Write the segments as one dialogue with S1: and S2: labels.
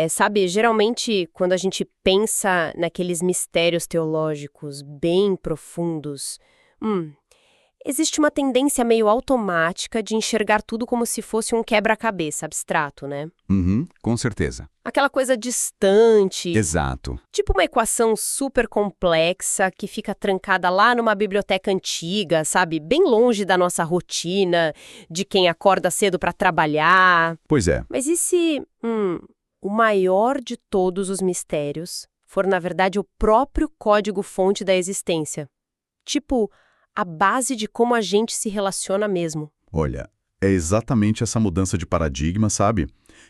S1: Sabe, geralmente quando a gente pensa naqueles mistérios teológicos bem profundos, existe uma tendência meio automática de enxergar tudo como se fosse um quebra-cabeça abstrato, né?
S2: Uhum, com certeza.
S1: Aquela coisa distante,
S2: Exato.
S1: tipo uma equação super complexa que fica trancada lá numa biblioteca antiga, sabe? Bem longe da nossa rotina, de quem acorda cedo para trabalhar.
S2: Pois é.
S1: Mas e se o maior de todos os mistérios for, na verdade, o próprio código-fonte da existência? Tipo, a base de como a gente se relaciona mesmo.
S2: Olha, é exatamente essa mudança de paradigma, sabe?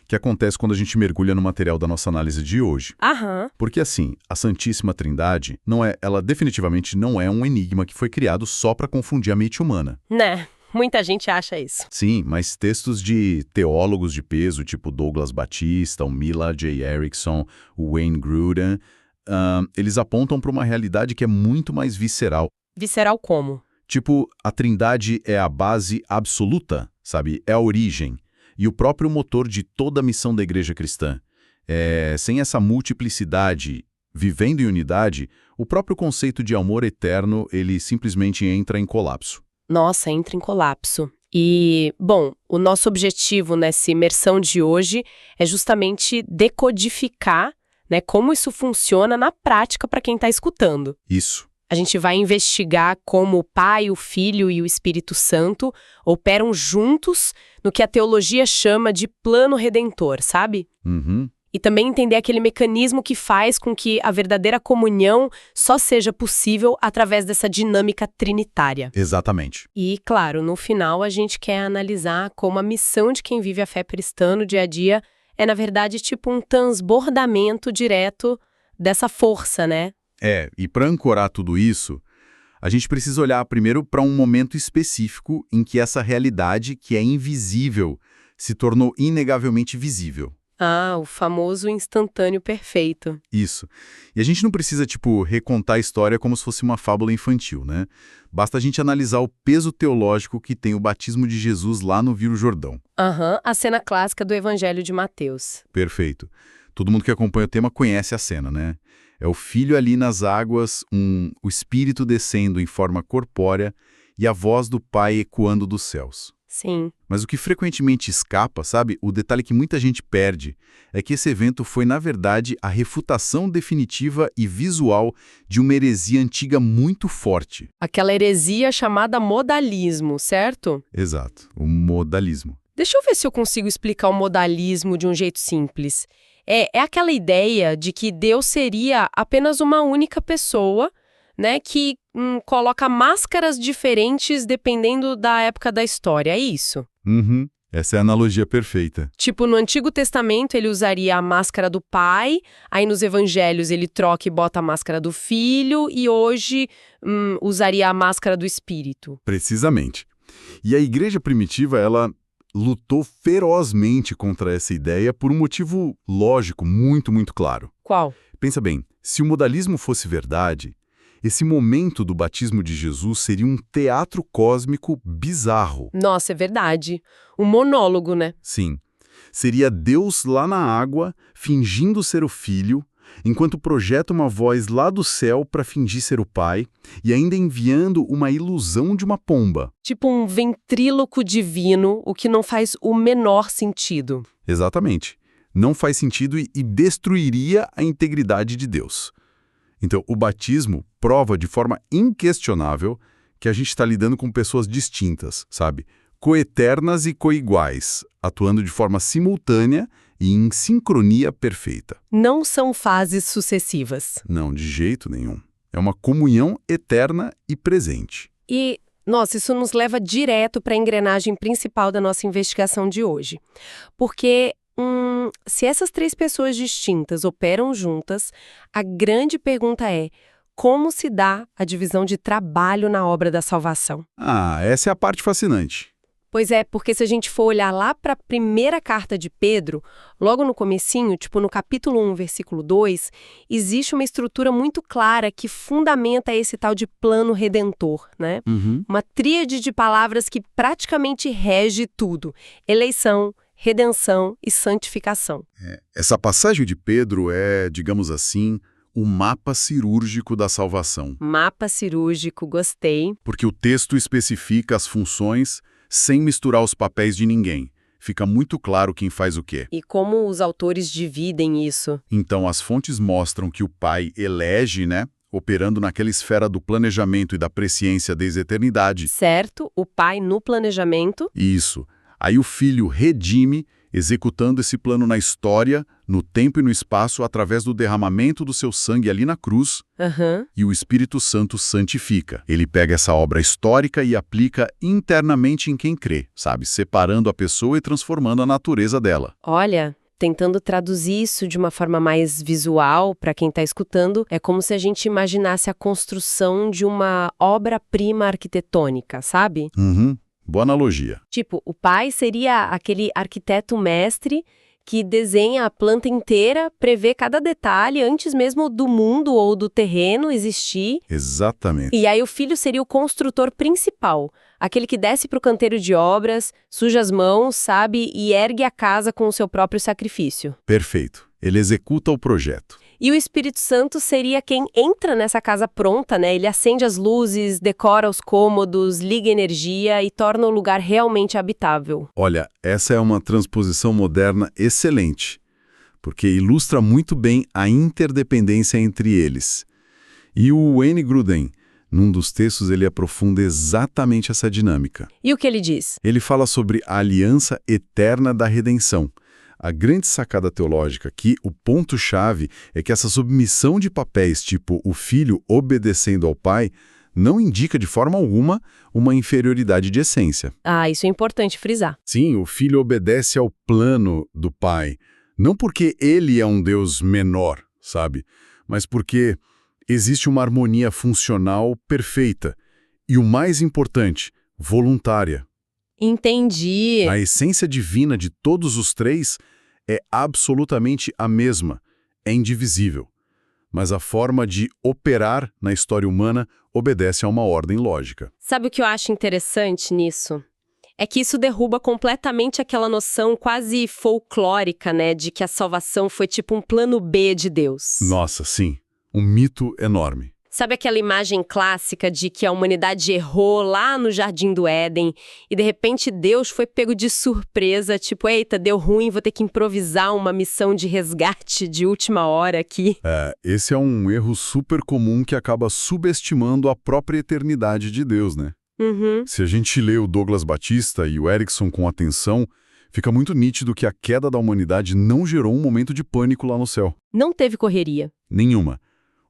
S2: Que acontece quando a gente mergulha no material da nossa análise de hoje.
S1: Aham.
S2: Porque assim, a Santíssima Trindade ela definitivamente não é um enigma que foi criado só para confundir a mente humana.
S1: Né? Muita gente acha isso.
S2: Sim, mas textos de teólogos de peso, tipo Douglas Batista, o Mila J. Erickson, o Wayne Grudem, eles apontam para uma realidade que é muito mais visceral.
S1: Visceral como?
S2: Tipo, a Trindade é a base absoluta, sabe? É a origem e o próprio motor de toda a missão da Igreja cristã. Sem essa multiplicidade, vivendo em unidade, o próprio conceito de amor eterno, ele simplesmente entra em colapso.
S1: Nossa, entra em colapso. E, bom, o nosso objetivo nessa imersão de hoje é justamente decodificar, né, como isso funciona na prática para quem está escutando.
S2: Isso.
S1: A gente vai investigar como o Pai, o Filho e o Espírito Santo operam juntos no que a teologia chama de plano redentor, sabe?
S2: Uhum.
S1: E também entender aquele mecanismo que faz com que a verdadeira comunhão só seja possível através dessa dinâmica trinitária.
S2: Exatamente.
S1: E, claro, no final a gente quer analisar como a missão de quem vive a fé cristã no dia a dia é, na verdade, tipo um transbordamento direto dessa força, né?
S2: E para ancorar tudo isso, a gente precisa olhar primeiro para um momento específico em que essa realidade, que é invisível, se tornou inegavelmente visível.
S1: Ah, o famoso instantâneo perfeito.
S2: Isso. E a gente não precisa, recontar a história como se fosse uma fábula infantil, né? Basta a gente analisar o peso teológico que tem o batismo de Jesus lá no Rio Jordão.
S1: Aham, a cena clássica do Evangelho de Mateus.
S2: Perfeito. Todo mundo que acompanha o tema conhece a cena, né? É o Filho ali nas águas, o Espírito descendo em forma corpórea e a voz do Pai ecoando dos céus.
S1: Sim.
S2: Mas o que frequentemente escapa, sabe, o detalhe que muita gente perde, é que esse evento foi, na verdade, a refutação definitiva e visual de uma heresia antiga muito forte.
S1: Aquela heresia chamada modalismo, certo?
S2: Exato, o modalismo.
S1: Deixa eu ver se eu consigo explicar o modalismo de um jeito simples. É aquela ideia de que Deus seria apenas uma única pessoa, né, que coloca máscaras diferentes dependendo da época da história, é isso?
S2: Uhum, essa é a analogia perfeita.
S1: Tipo, no Antigo Testamento ele usaria a máscara do pai, aí nos Evangelhos ele troca e bota a máscara do filho, e hoje usaria a máscara do Espírito.
S2: Precisamente. E a igreja primitiva, ela lutou ferozmente contra essa ideia por um motivo lógico muito, muito claro.
S1: Qual?
S2: Pensa bem, se o modalismo fosse verdade, esse momento do batismo de Jesus seria um teatro cósmico bizarro.
S1: Nossa, é verdade. Um monólogo, né?
S2: Sim. Seria Deus lá na água, fingindo ser o Filho, enquanto projeta uma voz lá do céu para fingir ser o Pai, e ainda enviando uma ilusão de uma pomba.
S1: Tipo um ventríloco divino, o que não faz o menor sentido.
S2: Exatamente. Não faz sentido e destruiria a integridade de Deus. Então, o batismo prova de forma inquestionável que a gente está lidando com pessoas distintas, sabe? Coeternas e coiguais, atuando de forma simultânea e em sincronia perfeita.
S1: Não são fases sucessivas.
S2: Não, de jeito nenhum. É uma comunhão eterna e presente.
S1: E, nossa, isso nos leva direto para a engrenagem principal da nossa investigação de hoje. Porque se essas três pessoas distintas operam juntas, a grande pergunta é: como se dá a divisão de trabalho na obra da salvação?
S2: Essa é a parte fascinante.
S1: Pois é, porque se a gente for olhar lá para a primeira carta de Pedro, logo no comecinho, tipo no capítulo 1, versículo 2, existe uma estrutura muito clara que fundamenta esse tal de plano redentor, né?
S2: Uhum.
S1: Uma tríade de palavras que praticamente rege tudo: eleição, redenção e santificação.
S2: Essa passagem de Pedro é, digamos assim, o mapa cirúrgico da salvação.
S1: Mapa cirúrgico, gostei.
S2: Porque o texto especifica as funções sem misturar os papéis de ninguém. Fica muito claro quem faz o quê.
S1: E como os autores dividem isso?
S2: Então, as fontes mostram que o Pai elege, né? Operando naquela esfera do planejamento e da presciência desde a eternidade.
S1: Certo, o Pai no planejamento.
S2: Isso. Aí o Filho redime, executando esse plano na história, no tempo e no espaço, através do derramamento do seu sangue ali na cruz.
S1: Aham.
S2: E o Espírito Santo santifica. Ele pega essa obra histórica e aplica internamente em quem crê, sabe? Separando a pessoa e transformando a natureza dela.
S1: Olha, tentando traduzir isso de uma forma mais visual para quem está escutando, é como se a gente imaginasse a construção de uma obra-prima arquitetônica, sabe?
S2: Boa analogia.
S1: Tipo, o pai seria aquele arquiteto mestre que desenha a planta inteira, prevê cada detalhe antes mesmo do mundo ou do terreno existir.
S2: Exatamente.
S1: E aí o filho seria o construtor principal, aquele que desce para o canteiro de obras, suja as mãos, sabe, e ergue a casa com o seu próprio sacrifício.
S2: Perfeito. Ele executa o projeto.
S1: E o Espírito Santo seria quem entra nessa casa pronta, né? Ele acende as luzes, decora os cômodos, liga energia e torna o lugar realmente habitável.
S2: Olha, essa é uma transposição moderna excelente, porque ilustra muito bem a interdependência entre eles. E o Wayne Grudem, num dos textos, ele aprofunda exatamente essa dinâmica.
S1: E o que ele diz?
S2: Ele fala sobre a aliança eterna da redenção. A grande sacada teológica aqui, o ponto-chave, é que essa submissão de papéis, tipo o filho obedecendo ao pai, não indica de forma alguma uma inferioridade de essência.
S1: Ah, isso é importante frisar.
S2: Sim, o filho obedece ao plano do pai, não porque ele é um Deus menor, sabe? Mas porque existe uma harmonia funcional perfeita e, o mais importante, voluntária.
S1: Entendi.
S2: A essência divina de todos os três é absolutamente a mesma, é indivisível. Mas a forma de operar na história humana obedece a uma ordem lógica.
S1: Sabe o que eu acho interessante nisso? É que isso derruba completamente aquela noção quase folclórica, né, de que a salvação foi tipo um plano B de Deus.
S2: Nossa, sim. Um mito enorme.
S1: Sabe aquela imagem clássica de que a humanidade errou lá no Jardim do Éden e de repente Deus foi pego de surpresa, tipo, eita, deu ruim, vou ter que improvisar uma missão de resgate de última hora aqui.
S2: Esse é um erro super comum que acaba subestimando a própria eternidade de Deus, né? Se a gente lê o Douglas Batista e o Erickson com atenção, fica muito nítido que a queda da humanidade não gerou um momento de pânico lá no céu.
S1: Não teve correria.
S2: Nenhuma.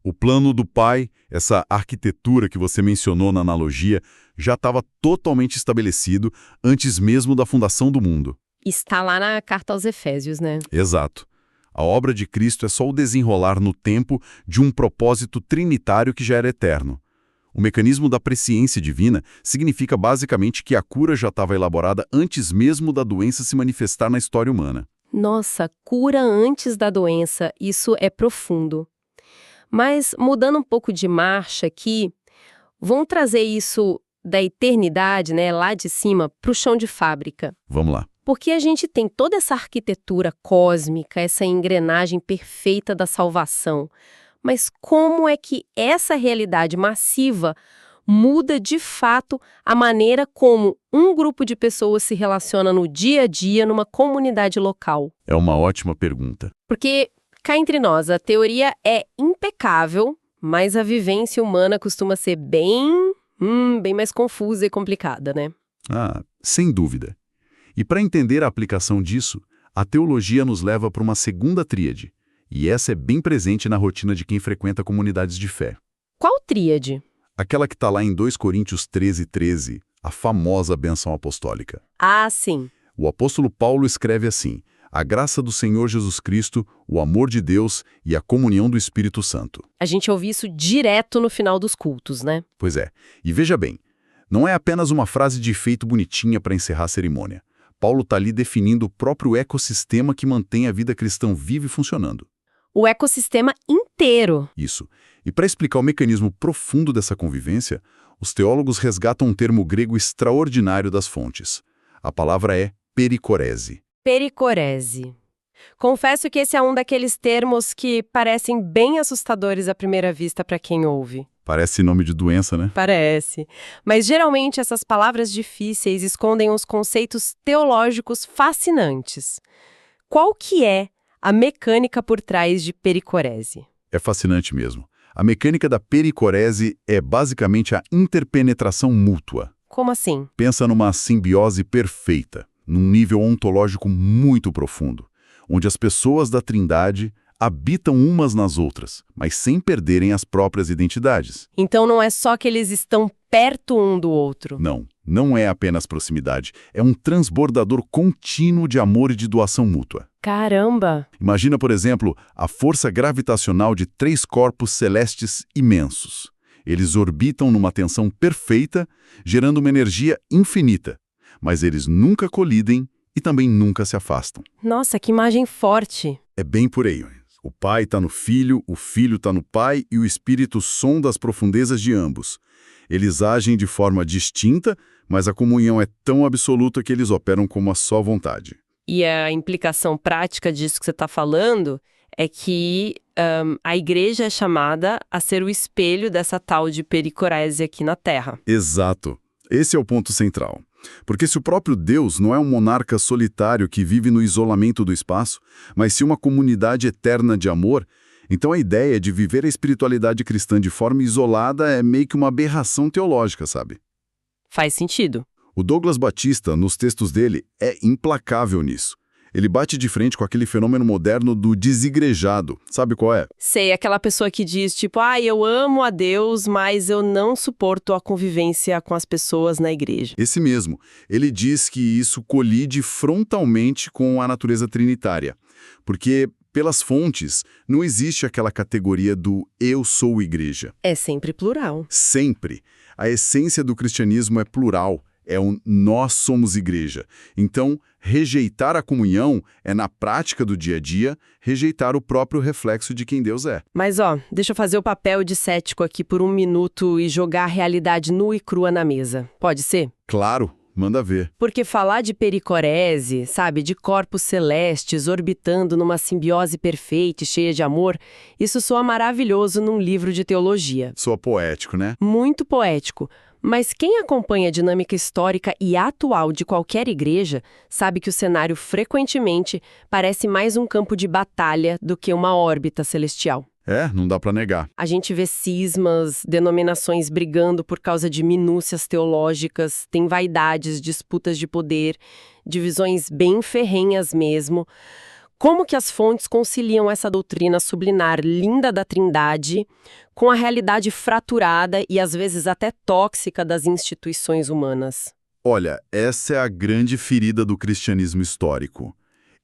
S2: O plano do Pai, essa arquitetura que você mencionou na analogia, já estava totalmente estabelecido antes mesmo da fundação do mundo.
S1: Está lá na carta aos Efésios, né?
S2: Exato. A obra de Cristo é só o desenrolar no tempo de um propósito trinitário que já era eterno. O mecanismo da presciência divina significa basicamente que a cura já estava elaborada antes mesmo da doença se manifestar na história humana.
S1: Nossa, cura antes da doença, isso é profundo. Mas, mudando um pouco de marcha aqui, vamos trazer isso da eternidade, né, lá de cima, para o chão de fábrica.
S2: Vamos lá.
S1: Porque a gente tem toda essa arquitetura cósmica, essa engrenagem perfeita da salvação. Mas como é que essa realidade massiva muda de fato a maneira como um grupo de pessoas se relaciona no dia a dia numa comunidade local?
S2: É uma ótima pergunta.
S1: Porque, cá entre nós, a teoria é impecável, mas a vivência humana costuma ser bem mais confusa e complicada, né?
S2: Sem dúvida. E para entender a aplicação disso, a teologia nos leva para uma segunda tríade. E essa é bem presente na rotina de quem frequenta comunidades de fé.
S1: Qual tríade?
S2: Aquela que está lá em 2 Coríntios 13:13, a famosa bênção apostólica.
S1: Ah, sim.
S2: O apóstolo Paulo escreve assim: a graça do Senhor Jesus Cristo, o amor de Deus e a comunhão do Espírito Santo.
S1: A gente ouve isso direto no final dos cultos, né?
S2: Pois é. E veja bem, não é apenas uma frase de efeito bonitinha para encerrar a cerimônia. Paulo está ali definindo o próprio ecossistema que mantém a vida cristã viva e funcionando.
S1: O ecossistema inteiro.
S2: Isso. E para explicar o mecanismo profundo dessa convivência, os teólogos resgatam um termo grego extraordinário das fontes. A palavra é pericorese.
S1: Pericorese. Confesso que esse é um daqueles termos que parecem bem assustadores à primeira vista para quem ouve.
S2: Parece nome de doença, né?
S1: Parece. Mas geralmente essas palavras difíceis escondem uns conceitos teológicos fascinantes. Qual que é a mecânica por trás de pericorese?
S2: É fascinante mesmo. A mecânica da pericorese é basicamente a interpenetração mútua.
S1: Como assim?
S2: Pensa numa simbiose perfeita, num nível ontológico muito profundo, onde as pessoas da Trindade habitam umas nas outras, mas sem perderem as próprias identidades.
S1: Então não é só que eles estão perto um do outro.
S2: Não é apenas proximidade, é um transbordador contínuo de amor e de doação mútua.
S1: Caramba!
S2: Imagina, por exemplo, a força gravitacional de 3 corpos celestes imensos. Eles orbitam numa tensão perfeita, gerando uma energia infinita, mas eles nunca colidem e também nunca se afastam.
S1: Nossa, que imagem forte!
S2: É bem por aí. O Pai está no Filho, o Filho está no Pai e o Espírito sonda as profundezas de ambos. Eles agem de forma distinta, mas a comunhão é tão absoluta que eles operam como uma só vontade.
S1: E a implicação prática disso que você está falando é que a igreja é chamada a ser o espelho dessa tal de pericorese aqui na Terra.
S2: Exato. Esse é o ponto central. Porque se o próprio Deus não é um monarca solitário que vive no isolamento do espaço, mas sim uma comunidade eterna de amor, então a ideia de viver a espiritualidade cristã de forma isolada é meio que uma aberração teológica, sabe?
S1: Faz sentido.
S2: O Douglas Batista, nos textos dele, é implacável nisso. Ele bate de frente com aquele fenômeno moderno do desigrejado. Sabe qual é?
S1: Sei, aquela pessoa que diz, tipo, eu amo a Deus, mas eu não suporto a convivência com as pessoas na igreja.
S2: Esse mesmo. Ele diz que isso colide frontalmente com a natureza trinitária. Porque, pelas fontes, não existe aquela categoria do eu sou igreja.
S1: É sempre plural.
S2: Sempre. A essência do cristianismo é plural. É um nós somos igreja. Então, rejeitar a comunhão é, na prática do dia a dia, rejeitar o próprio reflexo de quem Deus é.
S1: Mas, deixa eu fazer o papel de cético aqui por um minuto e jogar a realidade nua e crua na mesa. Pode ser?
S2: Claro, manda ver.
S1: Porque falar de pericorese, sabe, de corpos celestes orbitando numa simbiose perfeita e cheia de amor, isso soa maravilhoso num livro de teologia.
S2: Soa poético, né?
S1: Muito poético. Mas quem acompanha a dinâmica histórica e atual de qualquer igreja sabe que o cenário frequentemente parece mais um campo de batalha do que uma órbita celestial.
S2: Não dá pra negar.
S1: A gente vê cismas, denominações brigando por causa de minúcias teológicas, tem vaidades, disputas de poder, divisões bem ferrenhas mesmo. Como que as fontes conciliam essa doutrina subliminar linda da Trindade com a realidade fraturada e às vezes até tóxica das instituições humanas?
S2: Olha, essa é a grande ferida do cristianismo histórico.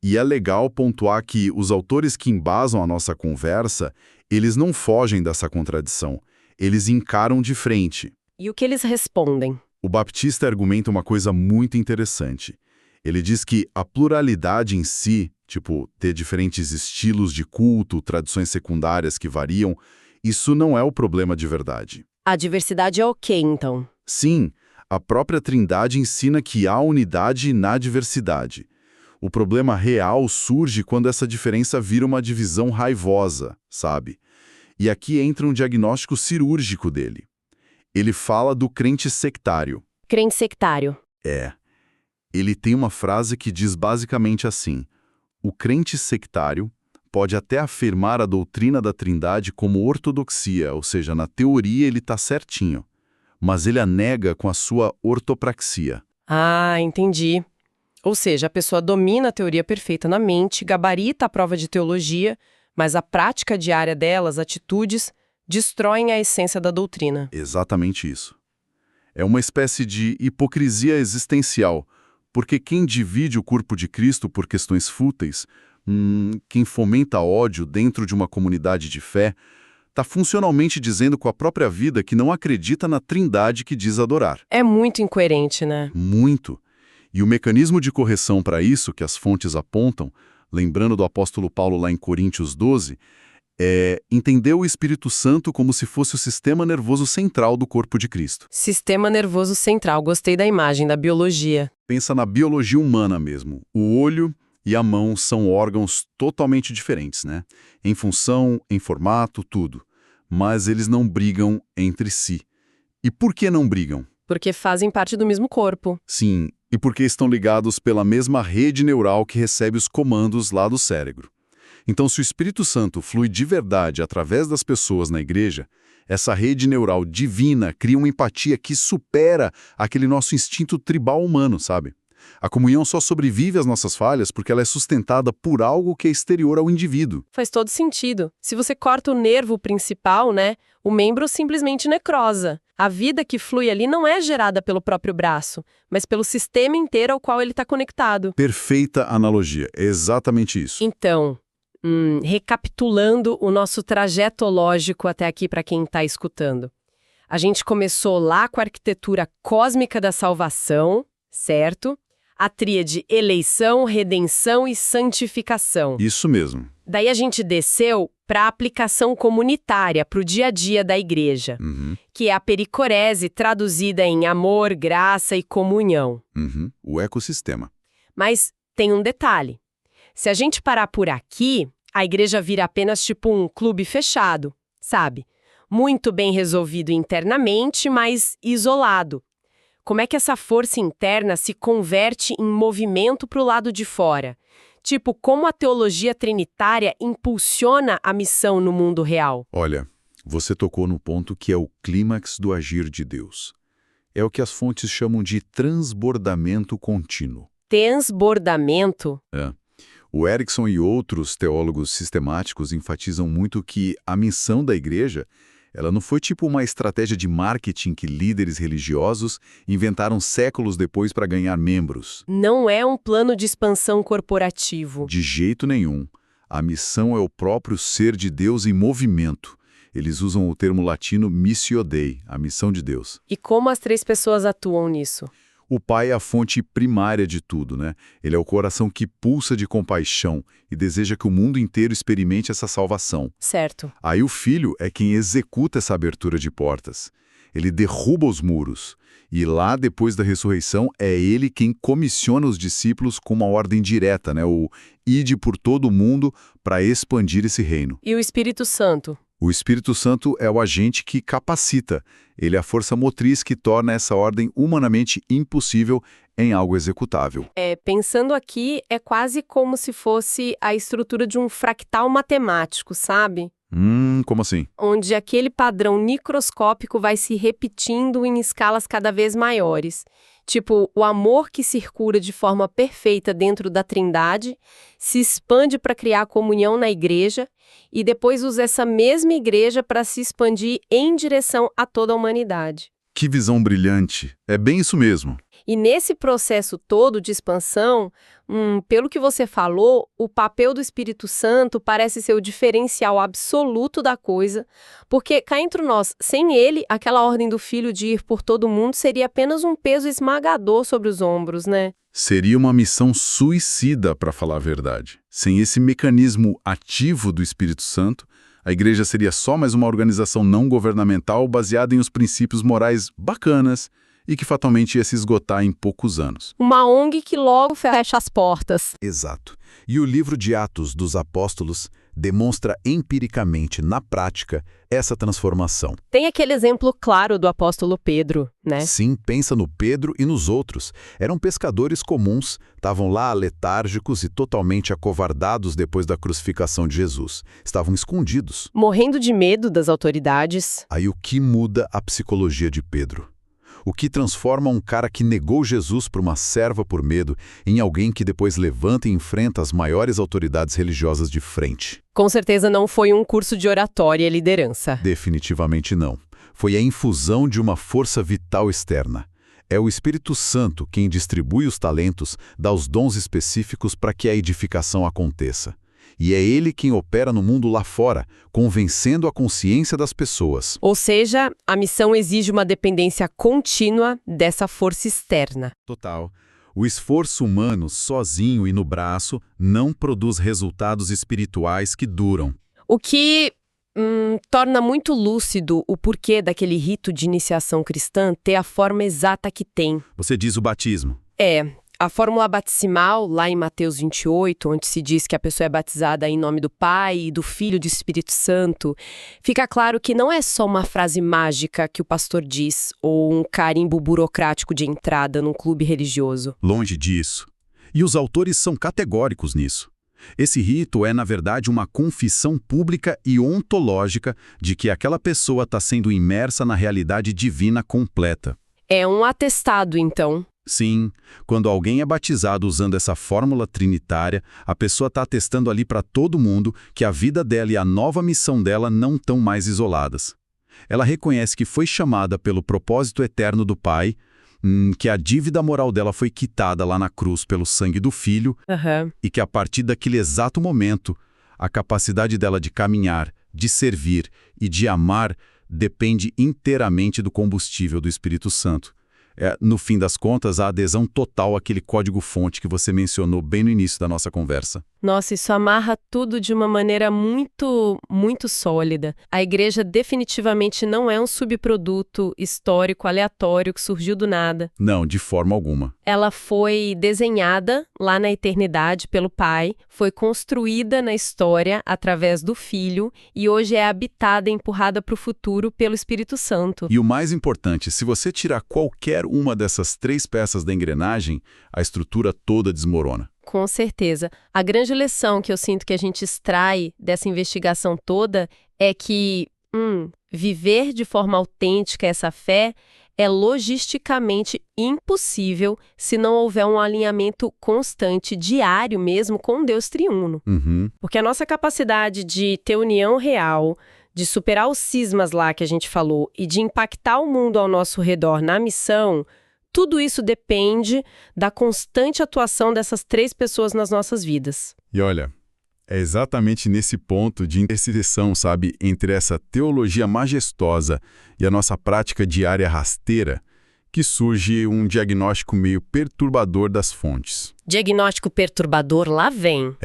S2: E é legal pontuar que os autores que embasam a nossa conversa, eles não fogem dessa contradição. Eles encaram de frente.
S1: E o que eles respondem?
S2: O Baptista argumenta uma coisa muito interessante. Ele diz que a pluralidade em si, tipo, ter diferentes estilos de culto, tradições secundárias que variam, isso não é o problema de verdade.
S1: A diversidade é ok, então?
S2: Sim, a própria Trindade ensina que há unidade na diversidade. O problema real surge quando essa diferença vira uma divisão raivosa, sabe? E aqui entra um diagnóstico cirúrgico dele. Ele fala do crente sectário.
S1: Crente sectário.
S2: Ele tem uma frase que diz basicamente assim: o crente sectário pode até afirmar a doutrina da Trindade como ortodoxia, ou seja, na teoria ele está certinho, mas ele a nega com a sua ortopraxia.
S1: Entendi. Ou seja, a pessoa domina a teoria perfeita na mente, gabarita a prova de teologia, mas a prática diária delas, atitudes, destroem a essência da doutrina.
S2: Exatamente isso. É uma espécie de hipocrisia existencial, porque quem divide o corpo de Cristo por questões fúteis, quem fomenta ódio dentro de uma comunidade de fé, está funcionalmente dizendo com a própria vida que não acredita na Trindade que diz adorar.
S1: É muito incoerente, né?
S2: Muito. E o mecanismo de correção para isso que as fontes apontam, lembrando do apóstolo Paulo lá em Coríntios 12, é entender o Espírito Santo como se fosse o sistema nervoso central do corpo de Cristo.
S1: Sistema nervoso central, gostei da imagem, da biologia.
S2: Pensa na biologia humana mesmo. O olho e a mão são órgãos totalmente diferentes, né? Em função, em formato, tudo. Mas eles não brigam entre si. E por que não brigam?
S1: Porque fazem parte do mesmo corpo.
S2: Sim, e porque estão ligados pela mesma rede neural que recebe os comandos lá do cérebro. Então, se o Espírito Santo flui de verdade através das pessoas na igreja, essa rede neural divina cria uma empatia que supera aquele nosso instinto tribal humano, sabe? A comunhão só sobrevive às nossas falhas porque ela é sustentada por algo que é exterior ao indivíduo.
S1: Faz todo sentido. Se você corta o nervo principal, né, o membro simplesmente necrosa. A vida que flui ali não é gerada pelo próprio braço, mas pelo sistema inteiro ao qual ele está conectado.
S2: Perfeita analogia, é exatamente isso.
S1: Então, recapitulando o nosso trajeto lógico até aqui para quem está escutando. A gente começou lá com a arquitetura cósmica da salvação, certo? A tríade eleição, redenção e santificação.
S2: Isso mesmo.
S1: Daí a gente desceu para a aplicação comunitária, para o dia a dia da igreja, que é a pericorese traduzida em amor, graça e comunhão.
S2: O ecossistema.
S1: Mas tem um detalhe. Se a gente parar por aqui, a igreja vira apenas tipo um clube fechado, sabe? Muito bem resolvido internamente, mas isolado. Como é que essa força interna se converte em movimento para o lado de fora? Tipo, como a teologia trinitária impulsiona a missão no mundo real?
S2: Olha, você tocou no ponto que é o clímax do agir de Deus. É o que as fontes chamam de transbordamento contínuo.
S1: Transbordamento?
S2: O Erickson e outros teólogos sistemáticos enfatizam muito que a missão da igreja ela não foi tipo uma estratégia de marketing que líderes religiosos inventaram séculos depois para ganhar membros.
S1: Não é um plano de expansão corporativo.
S2: De jeito nenhum. A missão é o próprio ser de Deus em movimento. Eles usam o termo latino Missio Dei, a missão de Deus.
S1: E como as três pessoas atuam nisso?
S2: O Pai é a fonte primária de tudo, né? Ele é o coração que pulsa de compaixão e deseja que o mundo inteiro experimente essa salvação.
S1: Certo.
S2: Aí o Filho é quem executa essa abertura de portas. Ele derruba os muros. E lá, depois da ressurreição, é ele quem comissiona os discípulos com uma ordem direta, né? O ide por todo o mundo para expandir esse reino.
S1: E o Espírito Santo?
S2: O Espírito Santo é o agente que capacita. Ele é a força motriz que torna essa ordem humanamente impossível em algo executável.
S1: Pensando aqui, é quase como se fosse a estrutura de um fractal matemático, sabe?
S2: Como assim?
S1: Onde aquele padrão microscópico vai se repetindo em escalas cada vez maiores. Tipo, o amor que circula de forma perfeita dentro da Trindade se expande para criar comunhão na igreja e depois usa essa mesma igreja para se expandir em direção a toda a humanidade.
S2: Que visão brilhante! É bem isso mesmo.
S1: E nesse processo todo de expansão, pelo que você falou, o papel do Espírito Santo parece ser o diferencial absoluto da coisa, porque, cá entre nós, sem ele, aquela ordem do Filho de ir por todo mundo seria apenas um peso esmagador sobre os ombros, né?
S2: Seria uma missão suicida, para falar a verdade. Sem esse mecanismo ativo do Espírito Santo, a igreja seria só mais uma organização não governamental baseada em os princípios morais bacanas, e que fatalmente ia se esgotar em poucos anos.
S1: Uma ONG que logo fecha as portas.
S3: Exato. E o livro de Atos dos Apóstolos demonstra empiricamente, na prática, essa transformação.
S1: Tem aquele exemplo claro do apóstolo Pedro, né?
S3: Sim, pensa no Pedro e nos outros. Eram pescadores comuns, estavam lá letárgicos e totalmente acovardados depois da crucificação de Jesus. Estavam escondidos.
S1: Morrendo de medo das autoridades.
S3: Aí o que muda a psicologia de Pedro? O que transforma um cara que negou Jesus para uma serva por medo em alguém que depois levanta e enfrenta as maiores autoridades religiosas de frente?
S1: Com certeza não foi um curso de oratória e liderança.
S3: Definitivamente não. Foi a infusão de uma força vital externa. É o Espírito Santo quem distribui os talentos, dá os dons específicos para que a edificação aconteça. E é ele quem opera no mundo lá fora, convencendo a consciência das pessoas.
S1: Ou seja, a missão exige uma dependência contínua dessa força externa.
S3: Total. O esforço humano, sozinho e no braço, não produz resultados espirituais que duram.
S1: O que torna muito lúcido o porquê daquele rito de iniciação cristã ter a forma exata que tem.
S3: Você diz o batismo.
S1: A fórmula batismal, lá em Mateus 28, onde se diz que a pessoa é batizada em nome do Pai e do Filho e do Espírito Santo, fica claro que não é só uma frase mágica que o pastor diz ou um carimbo burocrático de entrada num clube religioso.
S3: Longe disso. E os autores são categóricos nisso. Esse rito é, na verdade, uma confissão pública e ontológica de que aquela pessoa está sendo imersa na realidade divina completa.
S1: É um atestado, então.
S3: Sim, quando alguém é batizado usando essa fórmula trinitária, a pessoa está atestando ali para todo mundo que a vida dela e a nova missão dela não estão mais isoladas. Ela reconhece que foi chamada pelo propósito eterno do Pai, que a dívida moral dela foi quitada lá na cruz pelo sangue do Filho, e que a partir daquele exato momento, a capacidade dela de caminhar, de servir e de amar depende inteiramente do combustível do Espírito Santo. No fim das contas, a adesão total àquele código-fonte que você mencionou bem no início da nossa conversa.
S1: Nossa, isso amarra tudo de uma maneira muito, muito sólida. A igreja definitivamente não é um subproduto histórico aleatório que surgiu do nada.
S3: Não, de forma alguma.
S1: Ela foi desenhada lá na eternidade pelo Pai, foi construída na história através do Filho e hoje é habitada e empurrada para o futuro pelo Espírito Santo.
S3: E o mais importante, se você tirar qualquer uma dessas 3 peças da engrenagem, a estrutura toda desmorona.
S1: Com certeza. A grande lição que eu sinto que a gente extrai dessa investigação toda é que viver de forma autêntica essa fé é logisticamente impossível se não houver um alinhamento constante, diário mesmo, com Deus triuno. Porque a nossa capacidade de ter união real, de superar os cismas lá que a gente falou e de impactar o mundo ao nosso redor na missão, tudo isso depende da constante atuação dessas 3 pessoas nas nossas vidas.
S2: E olha, é exatamente nesse ponto de interseção, sabe, entre essa teologia majestosa e a nossa prática diária rasteira, que surge um diagnóstico meio perturbador das fontes.
S1: Diagnóstico perturbador, lá vem.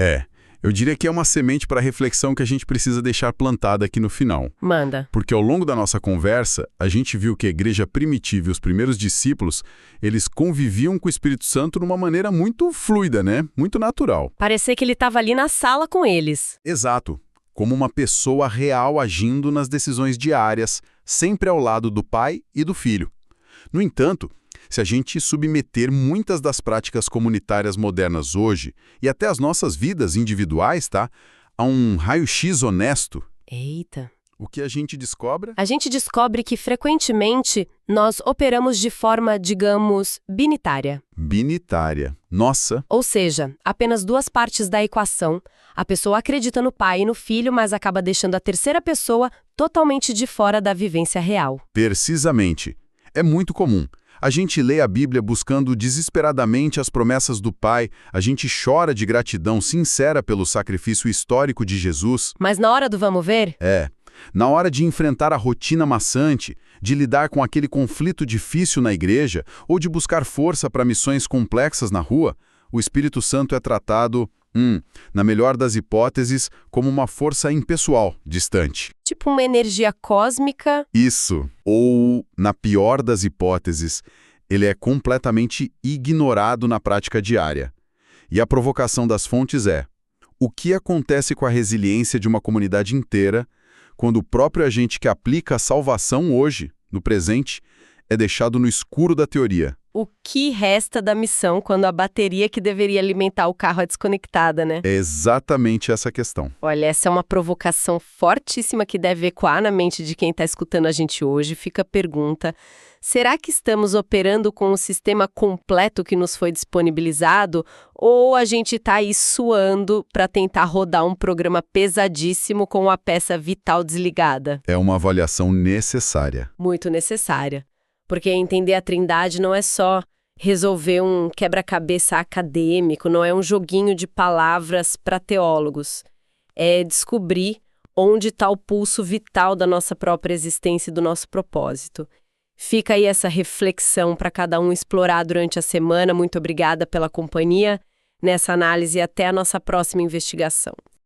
S2: Eu diria que é uma semente para reflexão que a gente precisa deixar plantada aqui no final.
S1: Manda.
S2: Porque ao longo da nossa conversa, a gente viu que a igreja primitiva e os primeiros discípulos, eles conviviam com o Espírito Santo de uma maneira muito fluida, né? Muito natural.
S1: Parecia que ele estava ali na sala com eles.
S2: Exato. Como uma pessoa real agindo nas decisões diárias, sempre ao lado do Pai e do Filho. No entanto, se a gente submeter muitas das práticas comunitárias modernas hoje, e até as nossas vidas individuais, tá, a um raio-x honesto,
S1: Eita.
S2: o que a gente descobre?
S1: A gente descobre que, frequentemente, nós operamos de forma, digamos, binitária.
S2: Binitária. Nossa!
S1: Ou seja, apenas 2 partes da equação. A pessoa acredita no Pai e no Filho, mas acaba deixando a terceira pessoa totalmente de fora da vivência real.
S2: Precisamente. É muito comum. A gente lê a Bíblia buscando desesperadamente as promessas do Pai, a gente chora de gratidão sincera pelo sacrifício histórico de Jesus.
S1: Mas na hora do vamos ver?
S2: Na hora de enfrentar a rotina maçante, de lidar com aquele conflito difícil na igreja ou de buscar força para missões complexas na rua, o Espírito Santo é tratado, na melhor das hipóteses, como uma força impessoal, distante.
S1: Tipo uma energia cósmica.
S2: Isso. Ou, na pior das hipóteses, ele é completamente ignorado na prática diária. E a provocação das fontes é: o que acontece com a resiliência de uma comunidade inteira quando o próprio agente que aplica a salvação hoje, no presente, é deixado no escuro da teoria?
S1: O que resta da missão quando a bateria que deveria alimentar o carro é desconectada, né?
S2: É exatamente essa questão.
S1: Olha, essa é uma provocação fortíssima que deve ecoar na mente de quem está escutando a gente hoje. Fica a pergunta: será que estamos operando com o sistema completo que nos foi disponibilizado? Ou a gente está aí suando para tentar rodar um programa pesadíssimo com a peça vital desligada?
S2: É uma avaliação necessária.
S1: Muito necessária. Porque entender a Trindade não é só resolver um quebra-cabeça acadêmico, não é um joguinho de palavras para teólogos. É descobrir onde está o pulso vital da nossa própria existência e do nosso propósito. Fica aí essa reflexão para cada um explorar durante a semana. Muito obrigada pela companhia nessa análise e até a nossa próxima investigação.